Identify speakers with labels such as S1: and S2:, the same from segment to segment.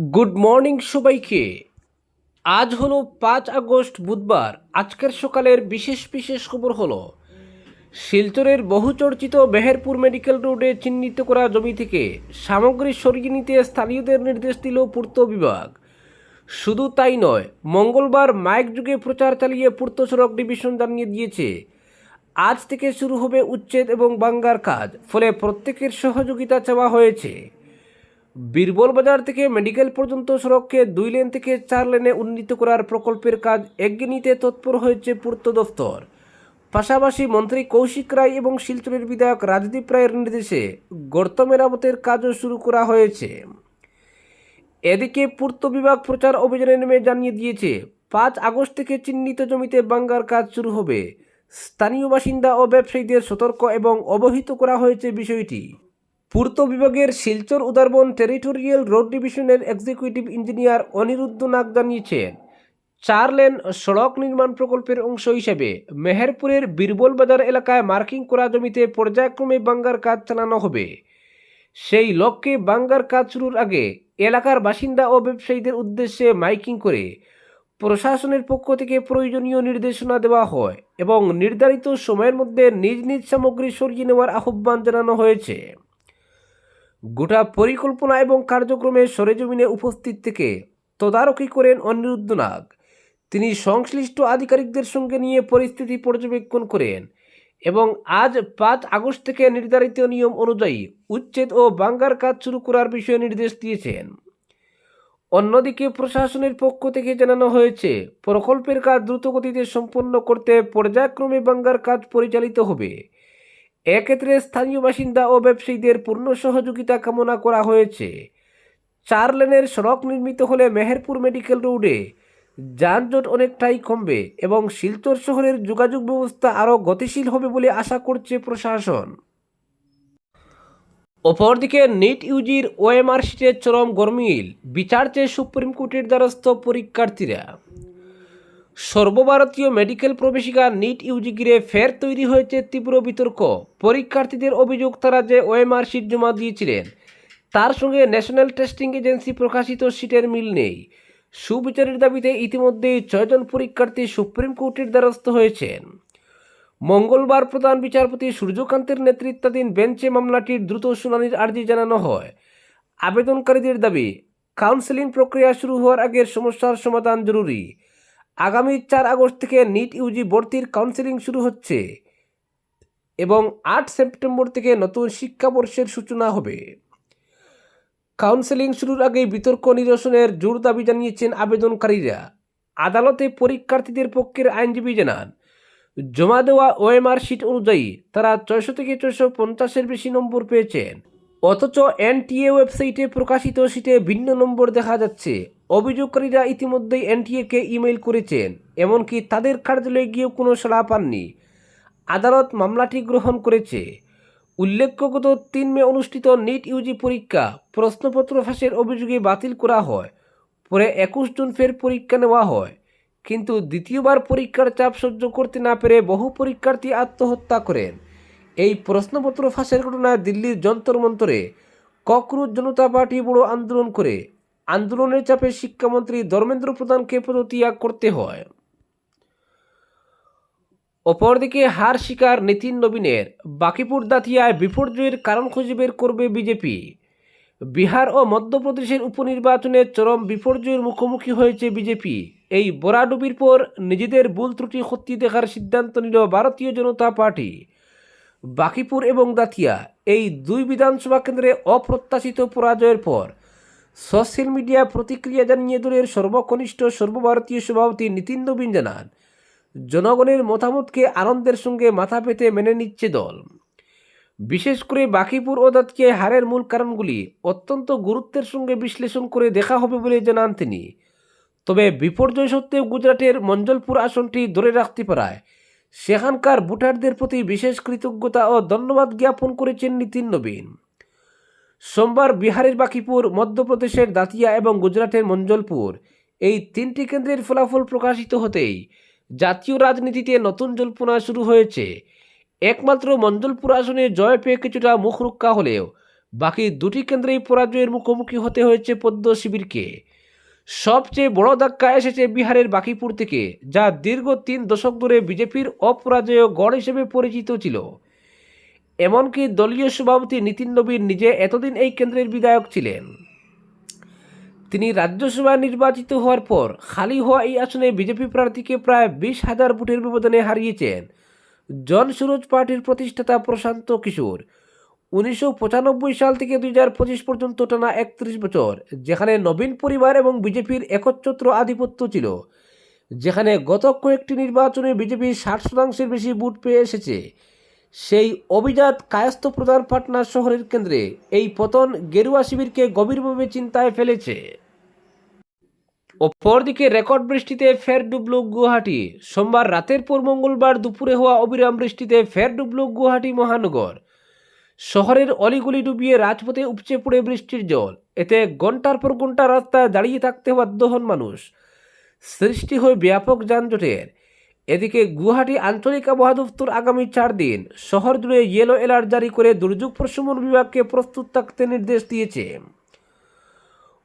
S1: Good morning সবাইকে। আজ হলো 5 আগস্ট বুধবার। আজকের সকালের বিশেষ বিশেষ খবর হলো শিলচরের বহুচর্চিত মেহেরপুর মেডিকেল রোডে চিহ্নিত করা জমি থেকে সামগ্রী সরিয়ে নিতে স্থানীয়দের নির্দেশ দিল পূর্ত বিভাগ। শুধু তাই নয়, মঙ্গলবার মাইক যুগে প্রচার চালিয়ে পূর্ত সড়ক ডিভিশন জানিয়ে দিয়েছে আজ থেকে শুরু হবে উচ্ছেদ এবং ভাঙ্গার কাজ, ফলে প্রত্যেকের সহযোগিতা চাওয়া হয়েছে। বীরবল বাজার থেকে মেডিকেল পর্যন্ত সড়ককে 2 লেন থেকে 4 লেনে উন্নীত করার প্রকল্পের কাজ এগিয়ে নিতে তৎপর হয়েছে পূর্ত দফতর। পাশাপাশি মন্ত্রী কৌশিক রায় এবং শিলচরের বিধায়ক রাজদীপ রায়ের নির্দেশে গর্ত মেরামতের কাজও শুরু করা হয়েছে। এদিকে পূর্ত বিভাগ প্রচার অভিযানে নেমে জানিয়ে দিয়েছে 5 আগস্ট থেকে চিহ্নিত জমিতে ভাঙ্গার কাজ শুরু হবে। স্থানীয় বাসিন্দা ও ব্যবসায়ীদের সতর্ক এবং অবহিত করা হয়েছে বিষয়টি। পূর্ত বিভাগের শিলচর উদারবন টেরিটোরিয়াল রোড ডিভিশনের এক্সিকিউটিভ ইঞ্জিনিয়ার অনিরুদ্ধ নাগ জানিয়েছেন 4 লেন সড়ক নির্মাণ প্রকল্পের অংশ হিসেবে মেহেরপুরের বীরবল বাজার এলাকায় মার্কিং করা জমিতে পর্যায়ক্রমে ভাঙ্গার কাজ চালানো হবে। সেই লক্ষ্যে ভাঙ্গার কাজ শুরুর আগে এলাকার বাসিন্দা ও ব্যবসায়ীদের উদ্দেশ্যে মাইকিং করে প্রশাসনের পক্ষ থেকে প্রয়োজনীয় নির্দেশনা দেওয়া হয় এবং নির্ধারিত সময়ের মধ্যে নিজ নিজ সামগ্রী সরিয়ে নেওয়ার আহ্বান জানানো হয়েছে। গোটা পরিকল্পনা এবং কার্যক্রমে সরেজমিনে উপস্থিত থেকে তদারকি করেন অনিরুদ্ধ নাগ। তিনি সংশ্লিষ্ট আধিকারিকদের সঙ্গে নিয়ে পরিস্থিতি পর্যবেক্ষণ করেন এবং আজ 5 আগস্ট থেকে নির্ধারিত নিয়ম অনুযায়ী উচ্ছেদ ও ভাঙ্গার কাজ শুরু করার বিষয়ে নির্দেশ দিয়েছেন। অন্যদিকে প্রশাসনের পক্ষ থেকে জানানো হয়েছে প্রকল্পের কাজ দ্রুতগতিতে সম্পন্ন করতে পর্যায়ক্রমে ভাঙ্গার কাজ পরিচালিত হবে। এক্ষেত্রে স্থানীয় বাসিন্দা ও ব্যবসায়ীদের পূর্ণ সহযোগিতা কামনা করা হয়েছে। 4 লেনের সড়ক নির্মিত হলে মেহেরপুর মেডিকেল রোডে যানজট অনেকটাই কমবে এবং শিলচর শহরের যোগাযোগ ব্যবস্থা আরও গতিশীল হবে বলে আশা করছে প্রশাসন। অপরদিকে নিট ইউজির ওএমআর শিটের চরম গরমিল, বিচার চেয়ে সুপ্রিম কোর্টের দ্বারস্থ পরীক্ষার্থীরা। সর্বভারতীয় মেডিকেল প্রবেশিকা নিট ইউজি ঘিরে ফের তৈরি হয়েছে তীব্র বিতর্ক। পরীক্ষার্থীদের অভিযোগ, তারা যে ওএমআর শিট জমা দিয়েছিলেন তার সঙ্গে ন্যাশনাল টেস্টিং এজেন্সি প্রকাশিত শিটের মিল নেই। সুবিচারের দাবিতে ইতিমধ্যেই 6 জন পরীক্ষার্থী সুপ্রিম কোর্টের দ্বারস্থ হয়েছেন। মঙ্গলবার প্রধান বিচারপতি সূর্যকান্তের নেতৃত্বাধীন বেঞ্চে মামলাটির দ্রুত শুনানির আর্জি জানানো হয়। আবেদনকারীদের দাবি, কাউন্সেলিং প্রক্রিয়া শুরু হওয়ার আগের সমস্যার সমাধান জরুরি। আগামী 4 আগস্ট থেকে নিট ইউজি ভর্তির কাউন্সেলিং শুরু হচ্ছে এবং 8 সেপ্টেম্বর থেকে নতুন শিক্ষাবর্ষের সূচনা হবে। কাউন্সেলিং শুরুর আগেই বিতর্ক নিরসনের জোর দাবি জানিয়েছেন আবেদনকারীরা। আদালতে পরীক্ষার্থীদের পক্ষের আইনজীবী জানান, জমা দেওয়া ওএমআর শিট অনুযায়ী তারা 600 থেকে 650-এর বেশি নম্বর পেয়েছেন, অথচ এনটিএ ওয়েবসাইটে প্রকাশিত শিটে ভিন্ন নম্বর দেখা যাচ্ছে। অভিযোগকারীরা ইতিমধ্যেই এনটিএকে ইমেইল করেছেন, এমনকি তাদের কার্যালয়ে গিয়েও কোনো সাড়া পাননি। আদালত মামলাটি গ্রহণ করেছে। উল্লেখ্য, গত 3 মে অনুষ্ঠিত নিট ইউজি পরীক্ষা প্রশ্নপত্র ফাঁসের অভিযোগে বাতিল করা হয়। পরে 21 জুন ফের পরীক্ষা নেওয়া হয়, কিন্তু দ্বিতীয়বার পরীক্ষার চাপ সহ্য করতে না পেরে বহু পরীক্ষার্থী আত্মহত্যা করেন। এই প্রশ্নপত্র ফাঁসের ঘটনায় দিল্লির যন্তর মন্তরে ককরোচ জনতা পার্টি বড় আন্দোলন করে। আন্দোলনের চাপে শিক্ষামন্ত্রী ধর্মেন্দ্র প্রধানকে পদত্যাগ করতে হয়। অপরদিকে হার শিকার নিতিন নবীনের। বাকিপুর দাতিয়ায় বিপর্যয়ের কারণ খুঁজে বের করবে বিজেপি। বিহার ও মধ্যপ্রদেশের উপনির্বাচনে চরম বিপর্যয়ের মুখোমুখি হয়েছে বিজেপি। এই বরাডুবির পর নিজেদের ভুল ত্রুটি খতিয়ে দেখার সিদ্ধান্ত নিল ভারতীয় জনতা পার্টি। বাকিপুর এবং দাতিয়া এই 2 বিধানসভা কেন্দ্রে অপ্রত্যাশিত পরাজয়ের পর সোশ্যাল মিডিয়া প্রতিক্রিয়া জানিয়ে দলের সর্বকনিষ্ঠ সর্বভারতীয় সভাপতি নিতিন নবীন জানান, জনগণের মতামতকে আনন্দের সঙ্গে মাথা পেতে মেনে নিচ্ছে দল। বিশেষ করে বাকিপুর ও দাতিয়ায় হারের মূল কারণগুলি অত্যন্ত গুরুত্বের সঙ্গে বিশ্লেষণ করে দেখা হবে বলে জানান তিনি। তবে বিপর্যয় সত্ত্বেও গুজরাটের মঞ্জলপুর আসনটি ধরে রাখতে পারায় সেখানকার ভোটারদের প্রতি বিশেষ কৃতজ্ঞতা ও ধন্যবাদ জ্ঞাপন করেছেন নিতিন নবীন। সোমবার বিহারের বাকিপুর, মধ্যপ্রদেশের দাতিয়া এবং গুজরাটের মঞ্জলপুর এই 3টি কেন্দ্রের ফলাফল প্রকাশিত হতেই জাতীয় রাজনীতিতে নতুন জল্পনা শুরু হয়েছে। একমাত্র মঞ্জলপুর আসনে জয় পেয়ে কিছুটা মুখ রক্ষা হলেও বাকি দুটি কেন্দ্রেই পরাজয়ের মুখোমুখি হতে হয়েছে পদ্ম শিবিরকে। সবচেয়ে বড় ধাক্কা এসেছে বিহারের বাঁকিপুর থেকে, যা দীর্ঘ 3 দশক ধরে বিজেপির অপরাজেয় গড় হিসেবে পরিচিত ছিল। এমনকি দলীয় সভাপতি নীতিন নবীন নিজে এতদিন এই কেন্দ্রের বিধায়ক ছিলেন। তিনি রাজ্যসভায় নির্বাচিত হওয়ার পর খালি হওয়া এই আসনে বিজেপি প্রার্থীকে প্রায় 20,000 ভোটের ব্যবধানে হারিয়েছেন জনসুরজ পার্টির প্রতিষ্ঠাতা প্রশান্ত কিশোর। 1995 সাল থেকে 2025 পর্যন্ত টানা 31 বছর, যেখানে নবীন পরিবার এবং বিজেপির একচ্ছত্র আধিপত্য ছিল, যেখানে গত কয়েকটি নির্বাচনে বিজেপি 60% বেশি ভোট পেয়ে এসেছে, সেই অভিজাত কায়স্থ প্রধান পাটনা শহরের কেন্দ্রে এই পতন গেরুয়া শিবিরকে গভীরভাবে চিন্তায় ফেলেছে। অপরদিকে রেকর্ড বৃষ্টিতে ফের ডুবল গুয়াহাটি। সোমবার রাতের পর মঙ্গলবার দুপুরে হওয়া অবিরাম বৃষ্টিতে ফের ডুবল গুয়াহাটি মহানগর। শহরের অলিগলি ডুবিয়ে রাজপথে উপচে পড়ে বৃষ্টির জল। এতে ঘন্টার পর ঘন্টা রাস্তায় দাঁড়িয়ে থাকতে বাধ্য হন মানুষ। সৃষ্টি হয় ব্যাপক যানজটের। এদিকে গুয়াহাটি আঞ্চলিক আবহাওয়া দফতর আগামী 4 দিন শহর জুড়ে ইয়েলো অ্যালার্ট জারি করে দুর্যোগ প্রশমন বিভাগকে প্রস্তুত থাকতে নির্দেশ দিয়েছে।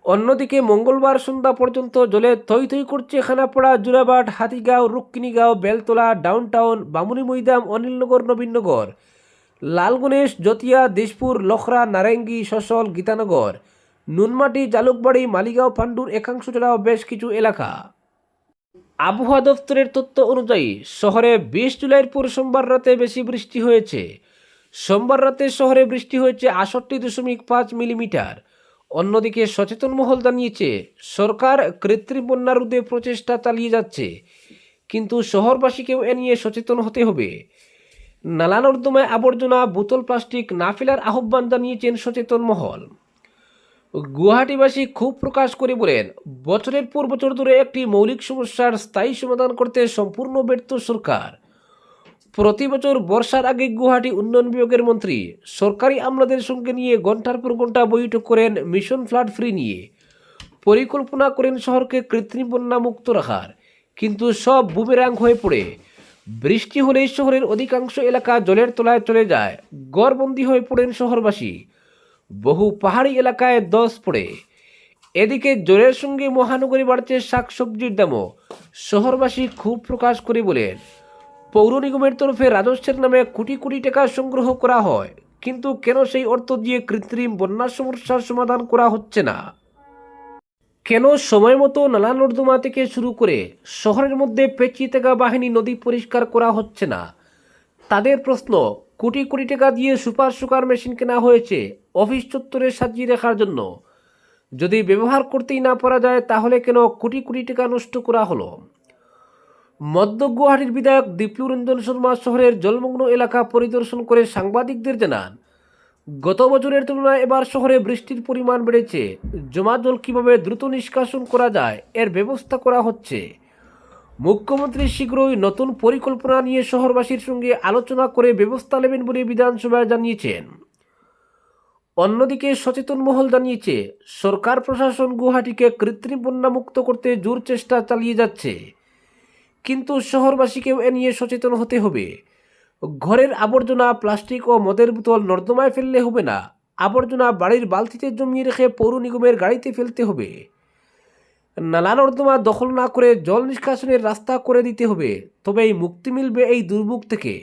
S1: অন্যদিকে মঙ্গলবার সন্ধ্যা পর্যন্ত জলে থই থই করছে খানাপাড়া, জুরাবাট, হাতিগাঁও, রুক্মিণীগাঁও, বেলতলা, ডাউনটাউন, বামুনি মৈদাম, অনিলনগর, নবীনগর, লালগণেশ, জতিয়া, দিশপুর, লখরা, নারেঙ্গি, সসল, গীতানগর, নুনমাটি, জালুকবাড়ি, মালিগাঁও, পাণ্ডুর একাংশ ছাড়াও বেশ কিছু এলাকা। আবহাওয়া দফতরের তথ্য অনুযায়ী শহরে 20 জুলাইয়ের পর সোমবার রাতে বেশি বৃষ্টি হয়েছে। সোমবার রাতে শহরে বৃষ্টি হয়েছে 68.5 মিলিমিটার। অন্যদিকে সচেতন মহল জানিয়েছে সরকার কৃত্রিম বন্যা রোধে প্রচেষ্টা চালিয়ে যাচ্ছে, কিন্তু শহরবাসীকেও এ নিয়ে সচেতন হতে হবে। নালা নর্দমায় আবর্জনা, বোতল, প্লাস্টিক না ফেলার আহ্বান জানিয়েছেন সচেতন মহল। গুয়াহাটিবাসী ক্ষোভ প্রকাশ করে বলেন, বছরের পর বছর ধরে একটি মৌলিক সমস্যার স্থায়ী সমাধান করতে সম্পূর্ণ ব্যর্থ সরকার। প্রতি বছর বর্ষার আগে গুয়াহাটি উন্নয়ন বিভাগের মন্ত্রী সরকারি আমলাদের সঙ্গে নিয়ে ঘন্টার পর ঘন্টা বৈঠক করেন মিশন ফ্লাড ফ্রি নিয়ে। পরিকল্পনা করেন শহরকে কৃত্রিম বন্যা মুক্ত রাখার, কিন্তু সব বুমেরাং হয়ে পড়ে। বৃষ্টি হলেই শহরের অধিকাংশ এলাকা জলের তলায় চলে যায়। গড়বন্দি হয়ে পড়েন শহরবাসী। বহু পাহাড়ি এলাকায় ধস পড়ে। এদিকে জলের সঙ্গে মহানগরী বাড়ছে শাকসবজির দামও। শহরবাসী ক্ষোভ প্রকাশ করে বলেন, পৌর নিগমের তরফে রাজস্বের নামে কোটি কোটি টাকা সংগ্রহ করা হয়, কিন্তু কেন সেই অর্থ দিয়ে কৃত্রিম বন্যার সমস্যার সমাধান করা হচ্ছে না? কেন সময় মতো নালা নর্দমা থেকে শুরু করে শহরের মধ্যে পেঁচিয়ে থাকা বাহিনী নদী পরিষ্কার করা হচ্ছে না? তাদের প্রশ্ন, কোটি কোটি টাকা দিয়ে সুপার সুকার মেশিন কেনা হয়েছে অফিস চত্বরে সাজিয়ে রাখার জন্য। যদি ব্যবহার করতেই না পারা যায়, তাহলে কেন কোটি কোটি টাকা নষ্ট করা হলো? মধ্য গুয়াহাটির বিধায়ক দীপ্লু রঞ্জন শর্মা শহরের জলমগ্ন এলাকা পরিদর্শন করে সাংবাদিকদের জানান, গত বছরের তুলনায় এবার শহরে বৃষ্টির পরিমাণ বেড়েছে। জমা জল কীভাবে দ্রুত নিষ্কাশন করা যায় এর ব্যবস্থা করা হচ্ছে। মুখ্যমন্ত্রী শীঘ্রই নতুন পরিকল্পনা নিয়ে শহরবাসীর সঙ্গে আলোচনা করে ব্যবস্থা নেবেন বলে বিধানসভায় জানিয়েছেন। অন্যদিকে সচেতন মহল জানিয়েছে, সরকার প্রশাসন গুয়াহাটিকে কৃত্রিম বন্যা মুক্ত করতে জোর চেষ্টা চালিয়ে যাচ্ছে, কিন্তু শহরবাসীকেও এ নিয়ে সচেতন হতে হবে। ঘরের আবর্জনা, প্লাস্টিক ও মদের বোতল নর্দমায় ফেললে হবে না। আবর্জনা বাড়ির বালতিতে জমিয়ে রেখে পৌর নিগমের গাড়িতে ফেলতে হবে। নালা নর্দমা দখল না করে জল নিষ্কাশনের রাস্তা করে দিতে হবে, তবেই মুক্তি মিলবে এই দুর্ভোগ থেকে।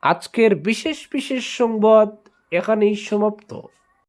S1: আজকের বিশেষ সংবাদ এখানেই সমাপ্ত।